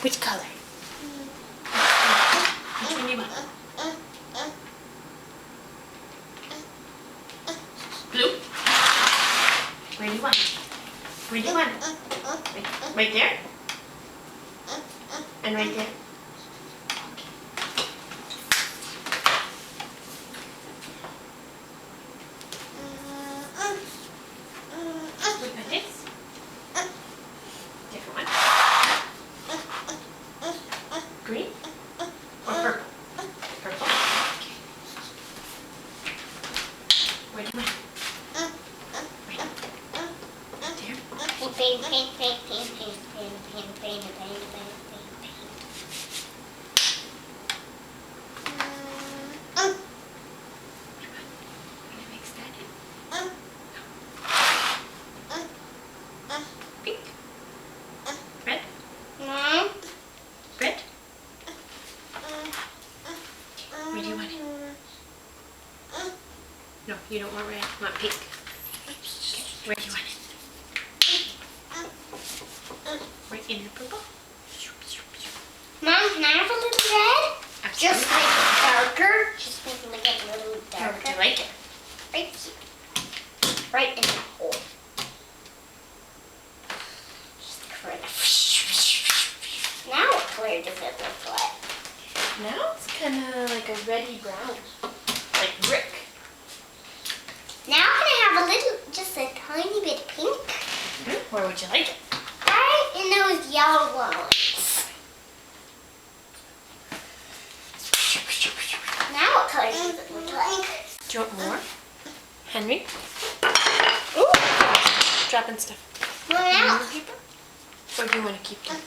Which color? Which one do you want? Blue? Where do you want it? Where do you want it? Right there? And right there? What about this? Different one. Green? Or purple? Purple. Okay. Where do you want it? Paint, paint, paint, paint, paint, paint, paint, paint, paint, paint, paint. Are you excited? Pink? Red? Mom? Red? Where do you want it? No, you don't want red. You want pink. Okay. Where do you want it? Right in the purple? Mom, can I have a little red? Absolutely. Just make it darker. Just make it a little How would darker. you like it? Right here. Right in the hole. Just cover it. Now what color does it look like? Now it's kind of like a reddy brown. Like brick. Now can I have a little, just a tiny bit pink? Where would you like it? Right in those yellow lines. Now what color does it look like? Do you want more? Henry? Ooh! Dropping stuff. What New else? paper? Or do you want to keep them?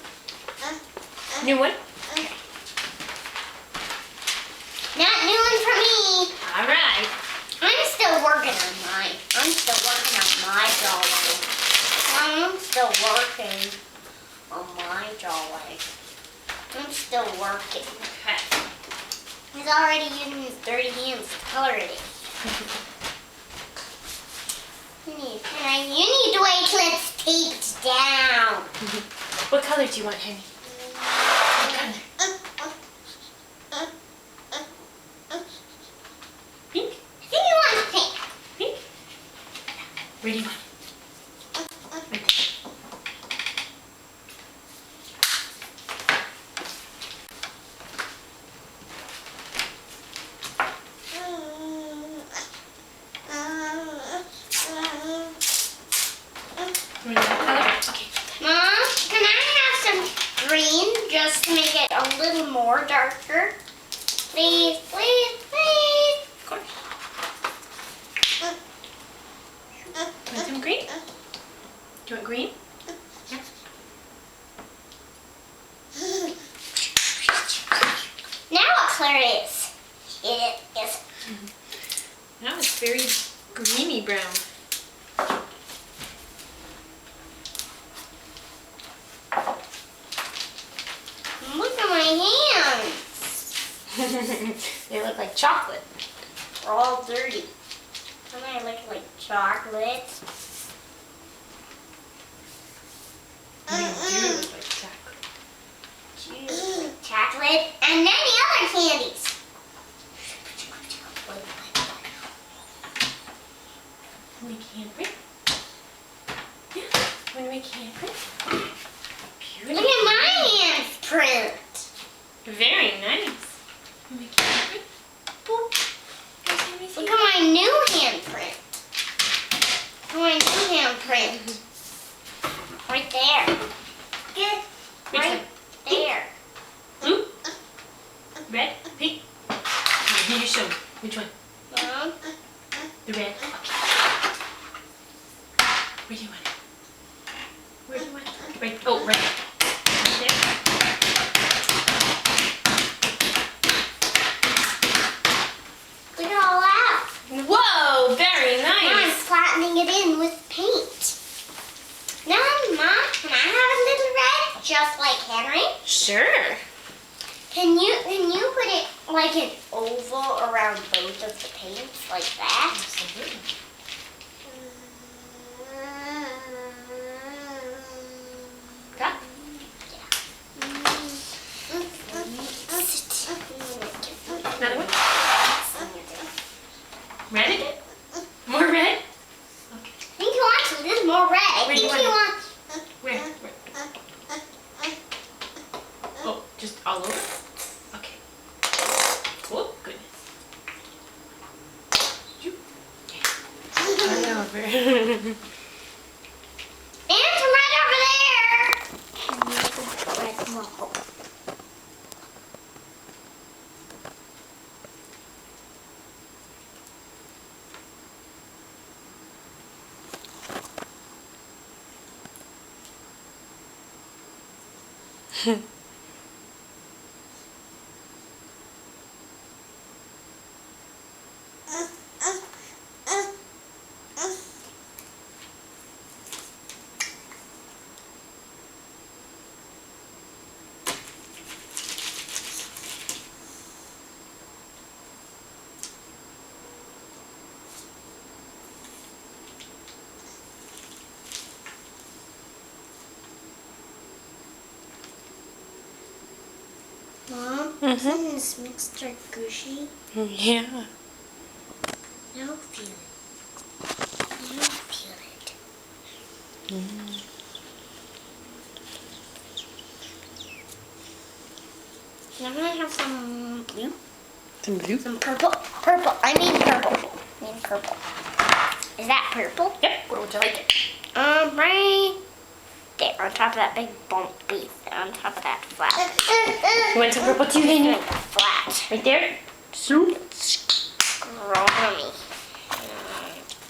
New one? Not new one for me. Alright. I'm still working on mine. I'm still working on my drawing. I'm still working on my drawing. I'm still working. Okay. He's already using his dirty hands to color it in. You need to wait till it's taped down. What color do you want, Henry? What color? Pink? I think he wants pink. Pink? Where do you want it? Right there. Where do you want color? Okay. Mom, can I have some green just to make it a little more darker? Please, please, please. Of course. Want some green? Do you want green? Yeah. Now what color is it? Is Now it's very greeny brown. Look at my hands. They look like chocolate. They're all dirty. Don't I look like chocolate? They do look like chocolate. Chocolate and many other candies. We can't print. Yeah, when we can't print. Look at my hands print. Very nice. When we can't print. Boop. There's Henry's Look hand. at my new handprint. Look at my new handprint. Right there. Good. Which Right one? there. Blue? Red? Pink? Okay, you show me. Which one? Mom, The red? Okay. Where do you want it? Where do you want it? Right. Oh, right. Right there. look at all that. Whoa! Very Now I'm nice. flattening it in with paint. Now, Mom, can I have a little red just like Henry? Sure. Can you put it like an oval around both of the paints like that? Absolutely. Got? Yeah. red. I Where do you think he want wants. Where? Oh, just all over? Okay. Oh, goodness. You. All over. And some right over there. Red roll. Mom, isn't this mixture gushy? Yeah. Now feel it. Now feel it. Now I have some blue. Some blue? Some purple. Purple. I mean purple. Is that purple? Yep. Where would you like it? Right there, on top of that big bump piece, on top of that flat. You want some purple too, Henry? Flat. Right there? Soup? Scrawny.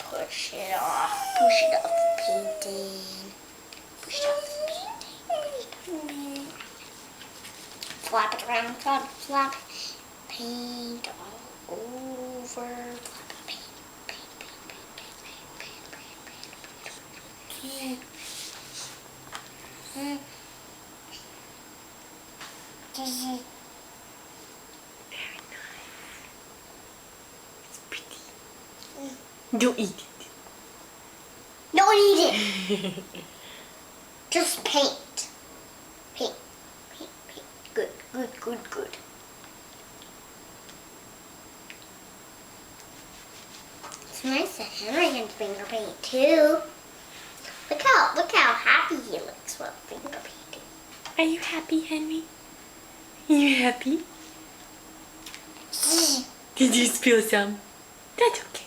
Push it off. Push it off the painting. Push it off the painting. Flap it around, flap, flap. Paint all over. Flap, paint, paint, paint, paint, paint, paint, paint, paint, paint. Does it? Don't eat it. Don't eat it. Just paint. Paint. Paint. Paint. Good. Good. Good. Good. It's nice that Henry can finger paint too. Look how happy he looks while finger painting. Are you happy, Henry? You happy? Did you spill some? That's okay.